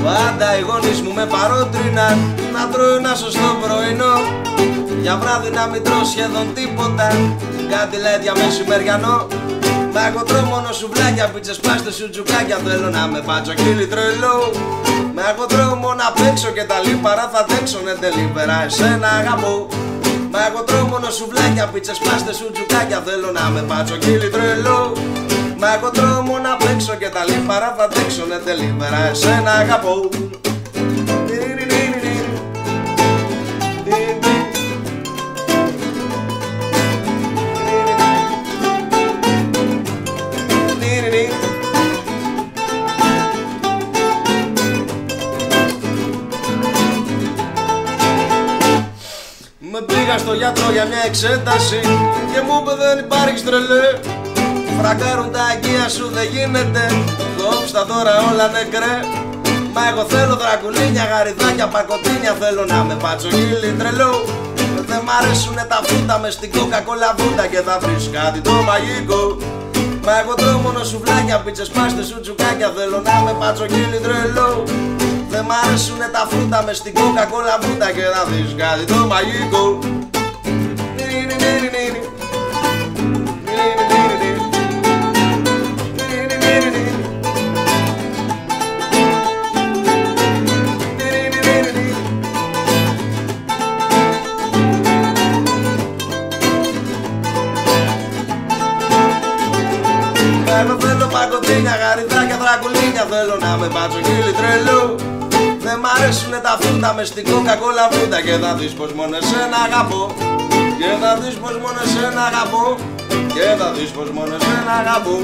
Πάντα οι γονείς μου με παρότριναν να τρώω ένα σωστό πρωινό. Για βράδυ να μην τρώω σχεδόν τίποτα, κάτι λέει για μεσημεριανό. Μα εγώ τρώω μόνο σουβλάκια, πίτσες, πάστες, σουτζουκάκια. Θέλω να με πατσοκύλι τρελό. Μα εγώ τρώω μόνο απ' έξω και τα λίπαρα θα τέξω. Ναι, τελίπερα εσένα αγαπώ. Μα εγώ τρώω μόνο σουβλάκια, πίτσες, πάστες, σουτζουκάκια. Θέλω να με πατσοκύλι τρελό. Μα εγώ τρώω μόνο απ' έξω και τα λίπαρα θα τέξω. Ναι, τελίπερα εσένα αγαπώ. Με πήγα στο γιατρό για μια εξέταση και μου είπε δεν υπάρχεις τρελέ. Φρακάρουν τα αγκία σου δεν γίνεται, κόψτα τώρα όλα νεκρέ. Μα εγώ θέλω δρακουλίνια, γαριδάκια, πακοτίνια. Θέλω να με πατσογίλι τρελό. Δεν μ' αρέσουνε τα φρούτα μες στην κοκακόλα βούτα και θα βρεις κάτι το μαγικό. Μα εγώ τρώω μόνο σουβλάκια, πίτσες, πάστες, σουτζουκάκια. Θέλω να με πατσογίλι τρελό. Δεν μ' αρέσουνε τα φρούτα μες στην κοκακόλα βούτα και θα βρεις κάτι το μαγικό. Εγώ θέλω πακοτίνια, γαριδάκια, δρακουλίνια. Θέλω να με πατσοκύλι τρελό. Δεν μ' αρέσουνε τα φρούτα μες στην κοκακόλα βούτα και θα δεις πως μόνο εσένα αγαπώ. Και θα δεις πως μόνο εσένα αγαπώ. Και θα δεις πως μόνο εσένα αγαπώ.